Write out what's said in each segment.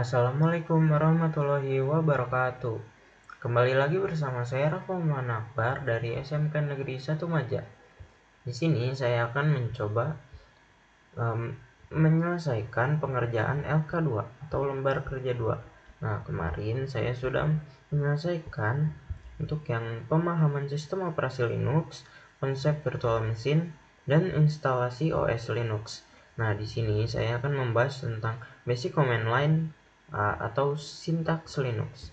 Assalamualaikum warahmatullahi wabarakatuh. Kembali lagi bersama saya Rafa Akbar dari SMK Negeri 1 Maja. Di sini saya akan mencoba menyelesaikan pengerjaan LK2 atau lembar kerja 2. Nah, kemarin saya sudah menyelesaikan untuk yang pemahaman sistem operasi Linux, konsep virtual machine, dan instalasi OS Linux. Nah, di sini saya akan membahas tentang basic command line atau sintaks Linux.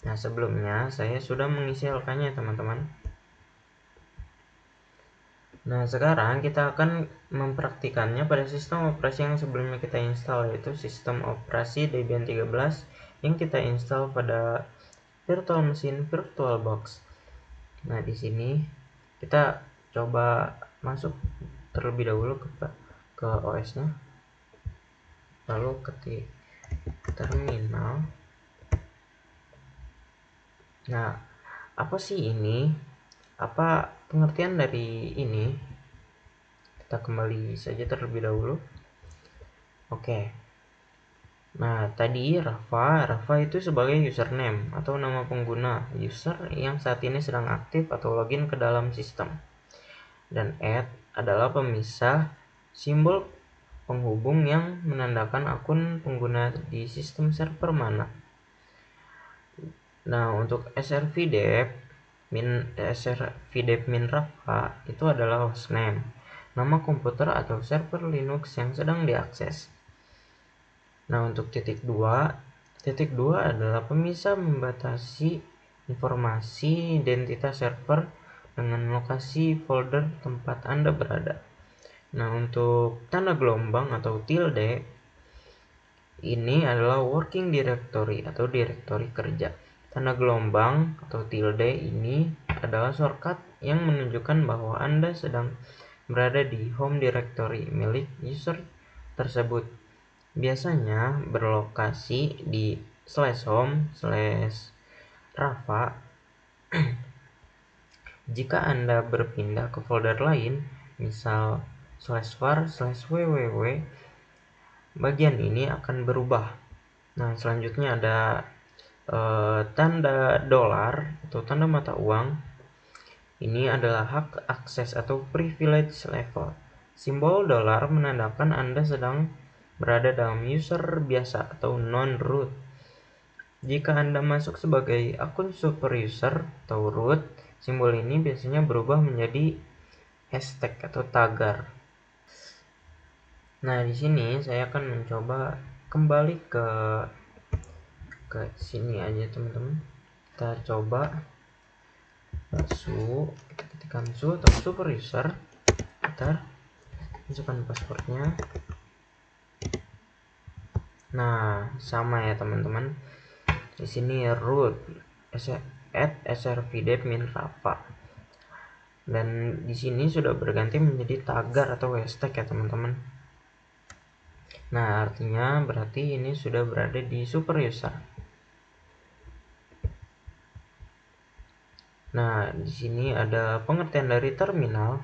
Nah, sebelumnya saya sudah mengisi LK-nya, teman-teman. Nah, sekarang kita akan mempraktikannya pada sistem operasi yang sebelumnya kita install, yaitu sistem operasi Debian 13 yang kita install pada virtual machine VirtualBox. Nah, di sini kita coba masuk terlebih dahulu ke OS-nya. Lalu ketik terminal. Nah, apa sih ini? Apa pengertian dari ini? Kita kembali saja terlebih dahulu. Oke. Nah, tadi Rafa itu sebagai username atau nama pengguna user yang saat ini sedang aktif atau login ke dalam sistem. Dan add adalah pemisah simbol penghubung yang menandakan akun pengguna di sistem server mana. Nah, untuk srvdev min Rafa itu adalah hostname, nama komputer atau server Linux yang sedang diakses. Nah, untuk titik 2 adalah pemisah membatasi informasi identitas server dengan lokasi folder tempat Anda berada. Nah, untuk tanda gelombang atau tilde ini adalah working directory atau direktori kerja. Tanda gelombang atau tilde ini adalah shortcut yang menunjukkan bahwa Anda sedang berada di home directory milik user tersebut. Biasanya berlokasi di /home/Rafa. Jika Anda berpindah ke folder lain, misal /var/www, bagian ini akan berubah. Nah, selanjutnya ada tanda dolar atau tanda mata uang. Ini adalah hak akses atau privilege level. Simbol dolar menandakan Anda sedang berada dalam user biasa atau non-root. Jika Anda masuk sebagai akun super user atau root, simbol ini biasanya berubah menjadi hashtag atau tagar. Nah, di sini saya akan mencoba kembali ke sini aja, teman-teman. Kita coba kita ketikkan atau super user. Kita masukkan passwordnya. Nah, sama ya, teman-teman. Di sini root @srvdev min Rafa. Dan di sini sudah berganti menjadi tagar atau hashtag ya, teman-teman. Nah, artinya berarti ini sudah berada di super user. Nah, di sini ada pengertian dari terminal.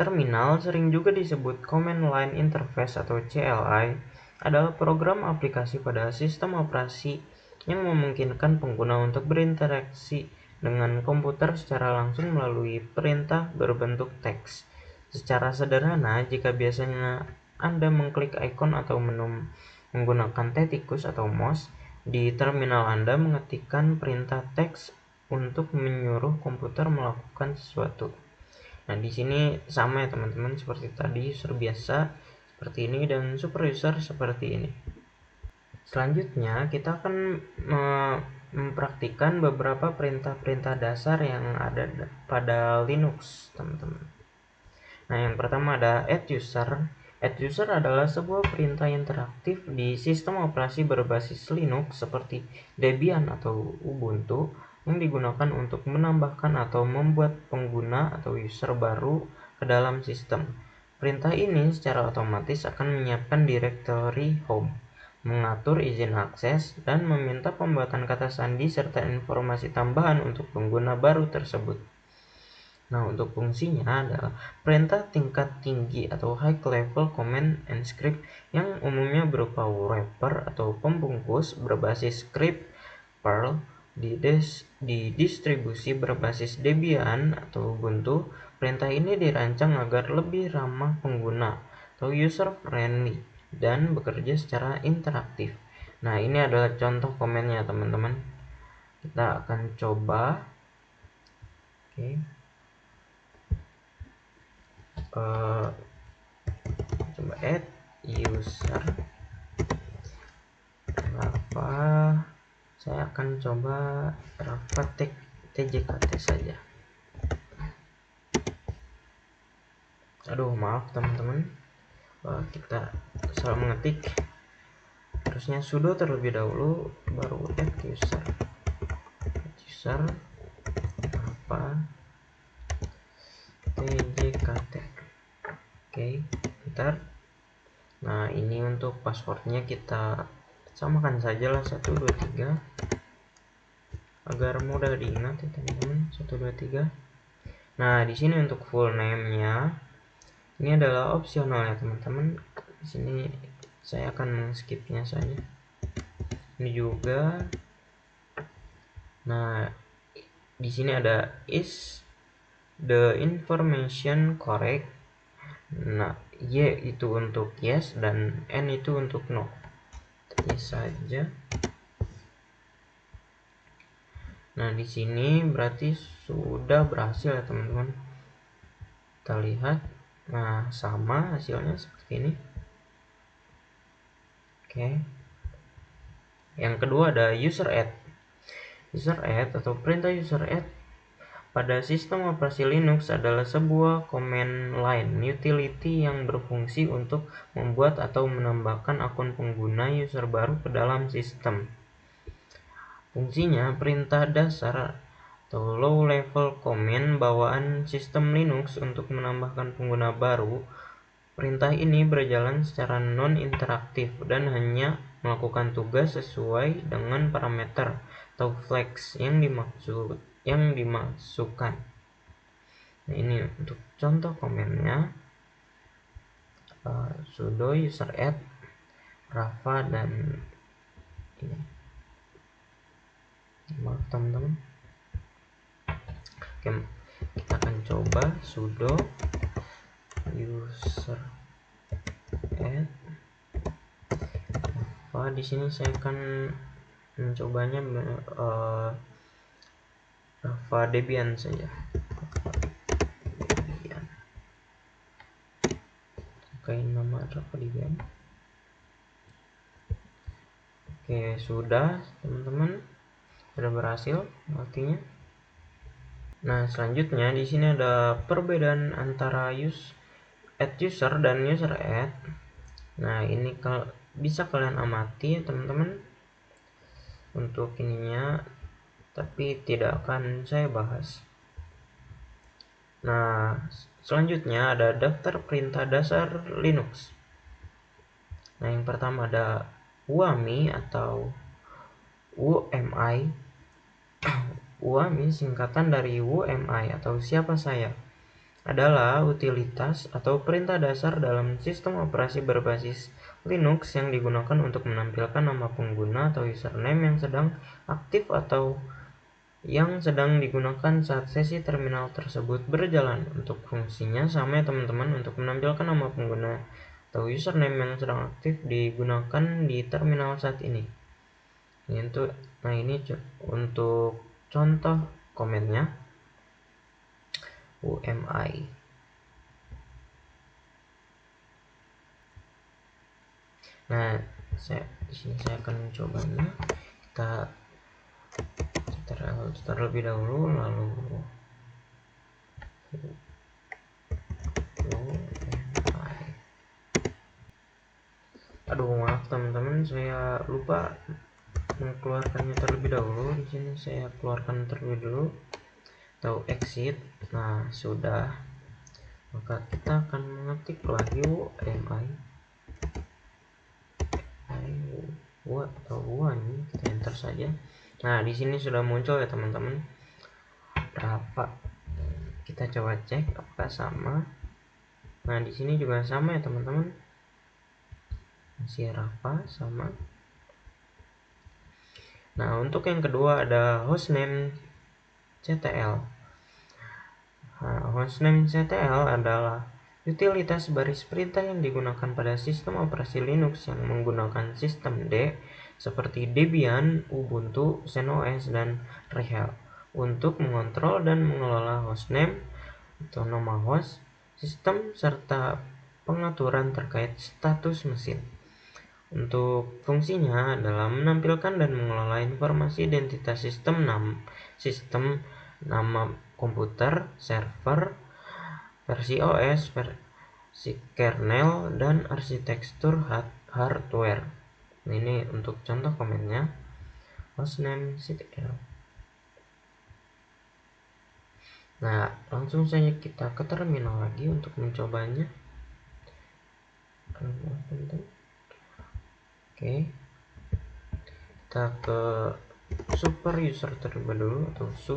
Terminal sering juga disebut Command Line Interface atau CLI, adalah program aplikasi pada sistem operasi yang memungkinkan pengguna untuk berinteraksi dengan komputer secara langsung melalui perintah berbentuk teks. Secara sederhana, jika biasanya Anda mengklik ikon atau menu menggunakan tikus atau mouse, di terminal Anda mengetikkan perintah teks untuk menyuruh komputer melakukan sesuatu. Nah, di sini sama ya, teman-teman, seperti tadi user biasa seperti ini dan super user seperti ini. Selanjutnya kita akan mempraktikkan beberapa perintah-perintah dasar yang ada pada Linux, teman-teman. Nah, yang pertama ada add user. Add user adalah sebuah perintah interaktif di sistem operasi berbasis Linux seperti Debian atau Ubuntu yang digunakan untuk menambahkan atau membuat pengguna atau user baru ke dalam sistem. Perintah ini secara otomatis akan menyiapkan directory home, mengatur izin akses, dan meminta pembuatan kata sandi serta informasi tambahan untuk pengguna baru tersebut. Nah, untuk fungsinya adalah perintah tingkat tinggi atau high level command and script yang umumnya berupa wrapper atau pembungkus berbasis script Perl didistribusi berbasis Debian atau Ubuntu. Perintah ini dirancang agar lebih ramah pengguna atau user friendly dan bekerja secara interaktif. Nah, ini adalah contoh komennya, teman-teman. Kita akan coba. Oke. Coba add user apa, saya akan coba Rafa TJKT saja. Aduh, maaf teman-teman, kita salah mengetik. Harusnya sudo terlebih dahulu baru add user apa TJKT. Oke, bentar. Nah, ini untuk passwordnya kita samakan sajalah 123 agar mudah diingat ya teman-teman. 123. Nah, di sini untuk full name-nya ini adalah opsional ya teman-teman. Di sini saya akan mengskipnya saja. Ini juga. Nah, di sini ada is the information correct. Nah, Y itu untuk yes dan N itu untuk no. Ini saja. Nah, di sini berarti sudah berhasil ya teman-teman. Kita lihat. Nah, sama hasilnya seperti ini. Oke. Yang kedua ada user add. User add atau perintah user add pada sistem operasi Linux adalah sebuah command line utility yang berfungsi untuk membuat atau menambahkan akun pengguna user baru ke dalam sistem. Fungsinya perintah dasar atau low level command bawaan sistem Linux untuk menambahkan pengguna baru. Perintah ini berjalan secara non-interaktif dan hanya melakukan tugas sesuai dengan parameter atau flags yang dimasukkan. Nah, ini untuk contoh komennya. Sudo user add Rafa dan ini. Maaf teman-teman. Oke, kita akan coba sudo user add Rafa. Di sini saya akan mencobanya Rafa Debian saja. Debian. Oke, nama Rafa Debian. Oke, sudah teman-teman, sudah berhasil artinya. Nah, selanjutnya di sini ada perbedaan antara add user dan user add. Nah, ini bisa kalian amati ya teman-teman untuk ininya, tapi tidak akan saya bahas. Nah, selanjutnya ada daftar perintah dasar Linux. Nah, yang pertama ada UAMI atau UMI. UAMI singkatan dari UMI atau siapa saya, adalah utilitas atau perintah dasar dalam sistem operasi berbasis Linux yang digunakan untuk menampilkan nama pengguna atau username yang sedang aktif atau yang sedang digunakan saat sesi terminal tersebut berjalan. Untuk fungsinya sama ya teman-teman, untuk menampilkan nama pengguna atau username yang sedang aktif digunakan di terminal saat ini. Nah, ini untuk contoh komennya UMI. Nah, di sini saya akan mencobanya. Kita terlebih dahulu, lalu UMI. Aduh, maaf teman-teman, saya lupa mengeluarkannya terlebih dahulu. Di sini saya keluarkan terlebih dulu atau exit. Nah, sudah. Maka kita akan mengetik lagi UMI atau UMI, kita enter saja. Nah, di sini sudah muncul ya teman-teman Rafa. Kita coba cek apakah sama. Nah, di sini juga sama ya teman-teman, masih Rafa sama. Nah, untuk yang kedua ada hostname CTL. Nah, hostname CTL adalah utilitas baris perintah yang digunakan pada sistem operasi Linux yang menggunakan sistem D seperti Debian, Ubuntu, XenOS, dan Red Hat untuk mengontrol dan mengelola hostname atau nama host, sistem, serta pengaturan terkait status mesin. Untuk fungsinya adalah menampilkan dan mengelola informasi identitas sistem, nama komputer, server, versi OS, versi kernel, dan arsitektur hardware. Ini untuk contoh komennya, hostname CTL. Nah, langsung saja kita ke terminal lagi untuk mencobanya. Oke, kita ke super user terlebih dulu atau su,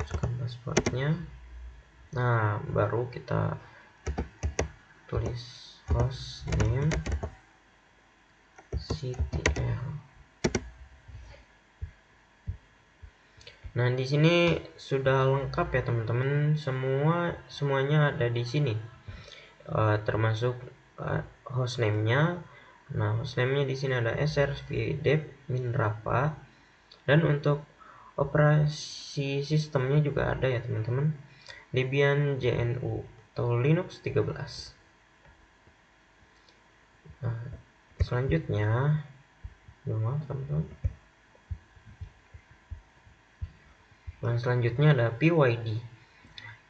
masukkan passwordnya. Nah, baru kita tulis hostname CTL. Nah, di sini sudah lengkap ya teman-teman, semuanya ada di sini, termasuk hostname-nya. Nah, hostname-nya di sini ada srvdev-min-rafa, dan untuk operasi sistemnya juga ada ya teman-teman, Debian GNU atau Linux 13. Nah, selanjutnya, maaf teman-teman. Nah, selanjutnya ada PYD.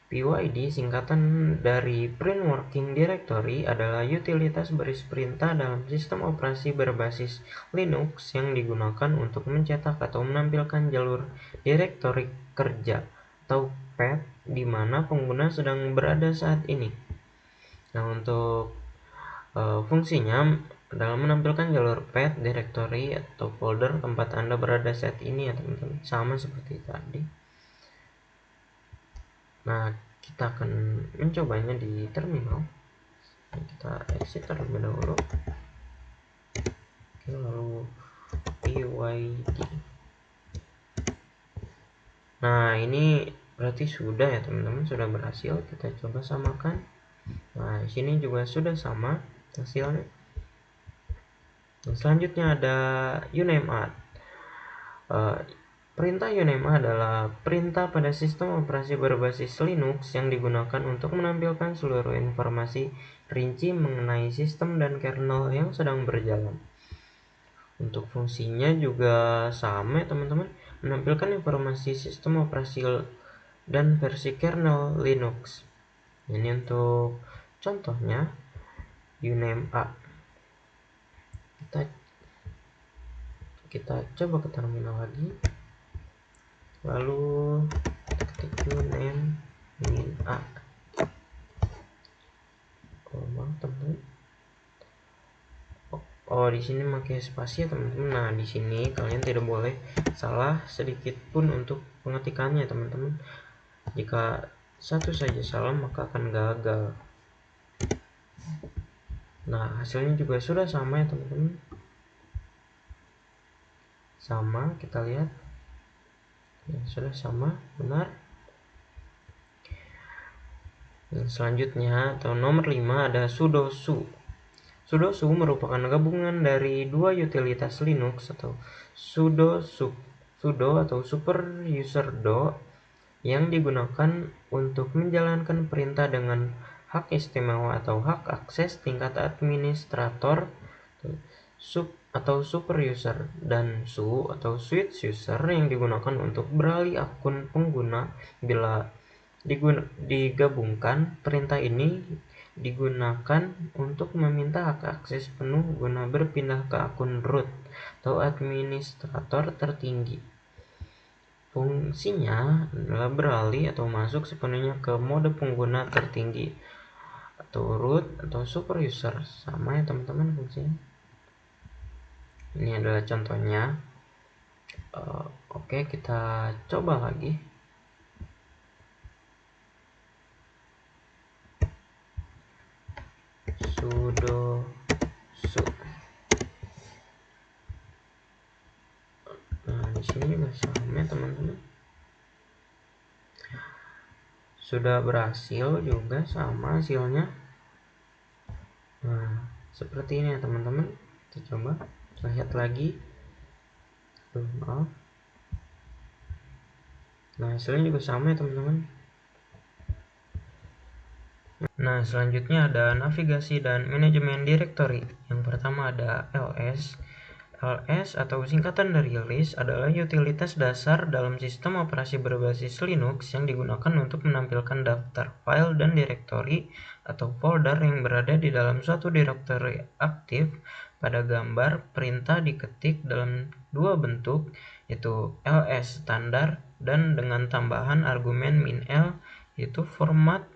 PYD singkatan dari Print Working Directory adalah utilitas baris perintah dalam sistem operasi berbasis Linux yang digunakan untuk mencetak atau menampilkan jalur direktori kerja atau path di mana pengguna sedang berada saat ini. Nah, untuk fungsinya dalam menampilkan jalur path, directory, atau folder tempat Anda berada saat ini ya teman-teman, sama seperti tadi. Nah, kita akan mencobanya di terminal. Kita exit terlebih dahulu. Oke, lalu PYD. Nah, ini berarti sudah ya teman-teman, sudah berhasil. Kita coba samakan. Nah, sini juga sudah sama hasilnya. Dan selanjutnya ada uname-add. Perintah uname adalah perintah pada sistem operasi berbasis Linux yang digunakan untuk menampilkan seluruh informasi rinci mengenai sistem dan kernel yang sedang berjalan. Untuk fungsinya juga sama teman-teman, menampilkan informasi sistem operasi dan versi kernel Linux. Ini untuk contohnya uname-add. Kita coba ke terminal lagi. Lalu ketik uname min-add. Teman-teman. Oh, di sini pakai spasi ya teman-teman. Nah, di sini kalian tidak boleh salah sedikit pun untuk pengetikannya teman-teman. Jika satu saja salah maka akan gagal. Nah, hasilnya juga sudah sama ya teman-teman. Sama, kita lihat. Ya, sudah sama, benar. Dan selanjutnya atau nomor 5 ada sudo su. Sudo su merupakan gabungan dari dua utilitas Linux atau sudo atau super user do yang digunakan untuk menjalankan perintah dengan hak istimewa atau hak akses tingkat administrator atau super user, dan su atau switch user yang digunakan untuk beralih akun pengguna. Bila digabungkan, perintah ini digunakan untuk meminta hak akses penuh guna berpindah ke akun root atau administrator tertinggi. Fungsinya adalah beralih atau masuk sepenuhnya ke mode pengguna tertinggi atau root atau super user. Sama ya teman-teman fungsinya. Ini adalah contohnya. Oke, kita coba lagi. Nah, di sini juga sama teman-teman. Sudah berhasil juga sama hasilnya. Nah, seperti ini ya teman-teman. Kita coba lihat lagi. Maaf. Nah, hasilnya juga sama ya teman-teman. Nah, selanjutnya ada navigasi dan manajemen directory. Yang pertama ada LS. LS atau singkatan dari list adalah utilitas dasar dalam sistem operasi berbasis Linux yang digunakan untuk menampilkan daftar file dan direktori atau folder yang berada di dalam suatu direktori aktif pada gambar perintah diketik dalam dua bentuk, yaitu ls standar dan dengan tambahan argumen -l, yaitu format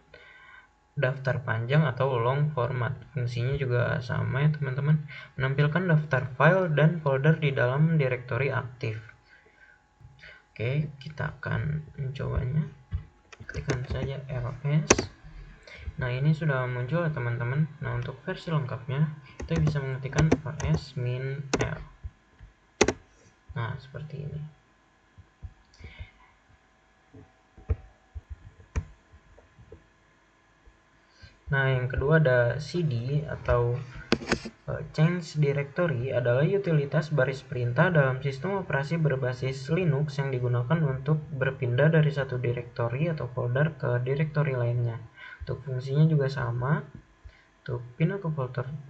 daftar panjang atau long format. Fungsinya juga sama ya teman-teman, menampilkan daftar file dan folder di dalam direktori aktif. Oke, kita akan mencobanya. Ketikkan saja ls. Nah, ini sudah muncul ya teman-teman. Nah, untuk versi lengkapnya kita bisa mengetikkan ls -l. Nah, seperti ini. Nah, yang kedua ada cd atau change directory adalah utilitas baris perintah dalam sistem operasi berbasis Linux yang digunakan untuk berpindah dari satu direktori atau folder ke direktori lainnya. Untuk fungsinya juga sama. Untuk pindah ke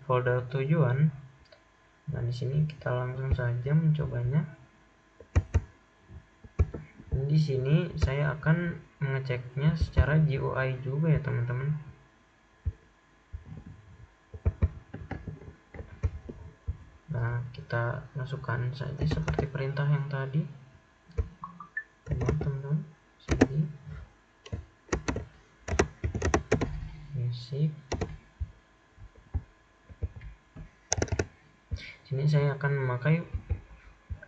folder tujuan. Nah, di sini kita langsung saja mencobanya. Di sini saya akan mengeceknya secara GUI juga ya teman-teman. Nah, kita masukkan saja seperti perintah yang tadi. Teman-teman, cd music. Sini saya akan memakai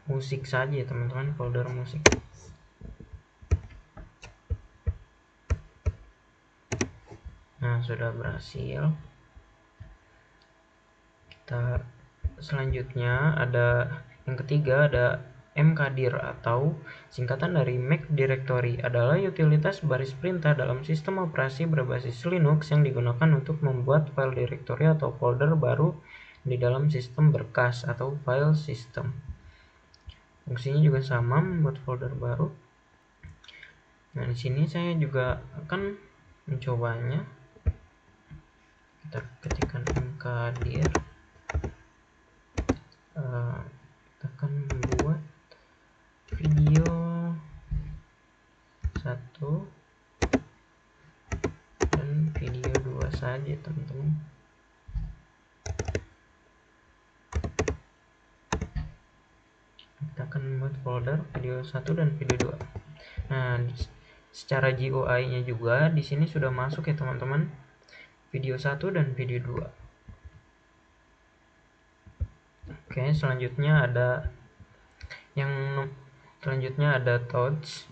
musik saja teman-teman, folder musik. Nah, sudah berhasil. Kita selanjutnya ada yang ketiga, ada mkdir atau singkatan dari make directory, adalah utilitas baris perintah dalam sistem operasi berbasis Linux yang digunakan untuk membuat file directory atau folder baru di dalam sistem berkas atau file system. Fungsinya juga sama, membuat folder baru. Nah, di sini saya juga akan mencobanya. Kita ketikkan mkdir. Kita akan membuat video 1 dan video 2 saja teman-teman. Kita akan membuat folder video 1 dan video 2. Nah, secara GUI-nya juga di sini sudah masuk ya teman-teman, video 1 dan video 2. Oke, selanjutnya ada touch.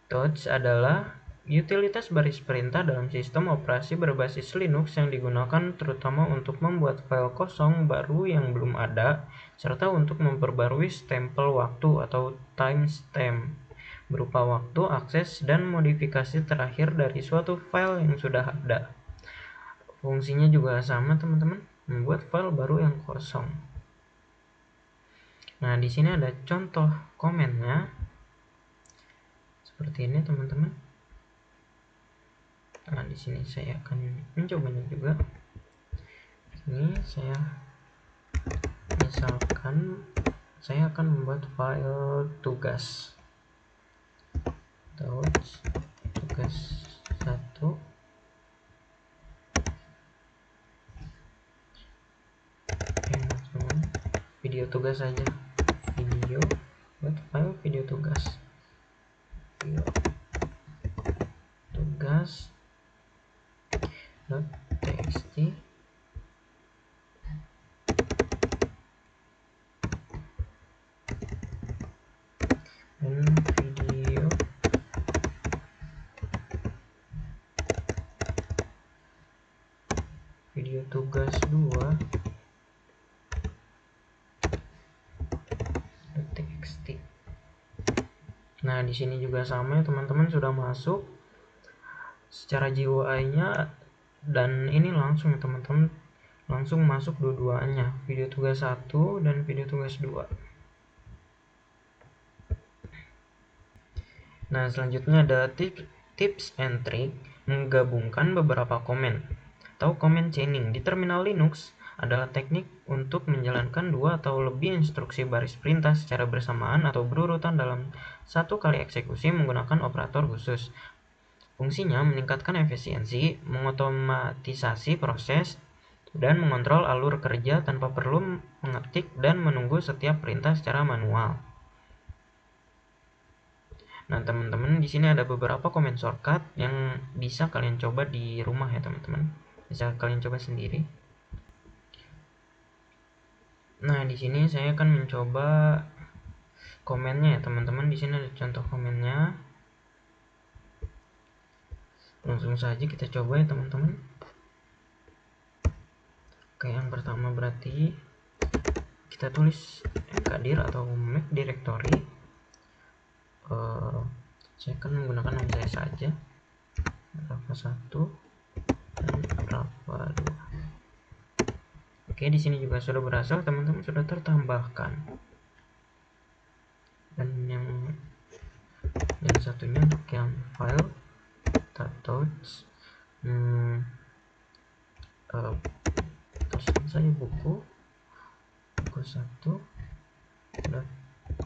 Touch adalah utilitas baris perintah dalam sistem operasi berbasis Linux yang digunakan terutama untuk membuat file kosong baru yang belum ada, serta untuk memperbarui stempel waktu atau timestamp berupa waktu, akses, dan modifikasi terakhir dari suatu file yang sudah ada. Fungsinya juga sama teman-teman, membuat file baru yang kosong. Nah, di sini ada contoh komennya seperti ini teman-teman. Nah, di sini saya akan mencobanya juga. Ini saya misalkan saya akan membuat file tugas. Tugas 1. Video tugas saja. Video buat file video tugas. Video tugas .txt dan video tugas 2 Nah, di sini juga sama ya teman-teman, sudah masuk secara GUI-nya, dan ini langsung ya teman-teman, langsung masuk dua-duanya, video tugas 1 dan video tugas 2. Nah, selanjutnya ada tips and trick menggabungkan beberapa komen atau comment chaining. Di terminal Linux adalah teknik untuk menjalankan 2 atau lebih instruksi baris perintah secara bersamaan atau berurutan dalam satu kali eksekusi menggunakan operator khusus. Fungsinya meningkatkan efisiensi, mengotomatisasi proses, dan mengontrol alur kerja tanpa perlu mengetik dan menunggu setiap perintah secara manual. Nah, teman-teman, di sini ada beberapa komen shortcut yang bisa kalian coba di rumah ya, teman-teman. Bisa kalian coba sendiri. Nah, di sini saya akan mencoba komennya ya, teman-teman. Di sini ada contoh komennya. Langsung saja kita coba ya, teman-teman. Oke, yang pertama berarti kita tulis mkdir atau make directory. Saya akan menggunakan nama saya saja, Rafa 1 dan Rafa 2. Oke, di sini juga sudah berhasil, teman-teman, sudah tertambahkan. Dan yang satunya untuk yang file touch, tuliskan saja buku 1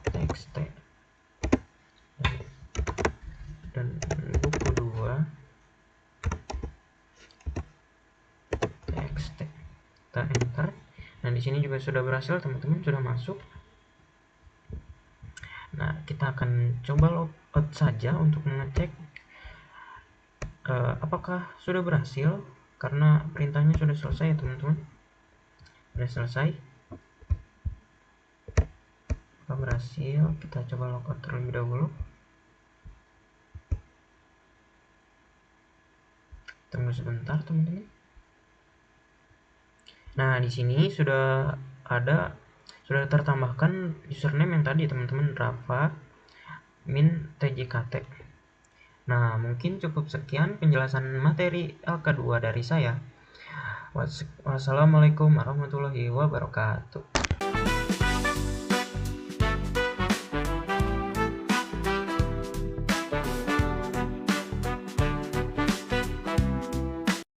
.txt dan buku 2 txt. Kita enter. Nah, di sini juga sudah berhasil, teman-teman, sudah masuk. Nah, kita akan coba logout saja untuk mengecek apakah sudah berhasil, karena perintahnya sudah selesai ya, teman-teman. Sudah selesai. Apakah berhasil? Kita coba logout terlebih dahulu. Tunggu sebentar, teman-teman. Nah, di sini sudah tertambahkan username yang tadi, teman-teman, Rafa min tjkt. Nah, mungkin cukup sekian penjelasan materi LK2 dari saya. Wassalamualaikum warahmatullahi wabarakatuh.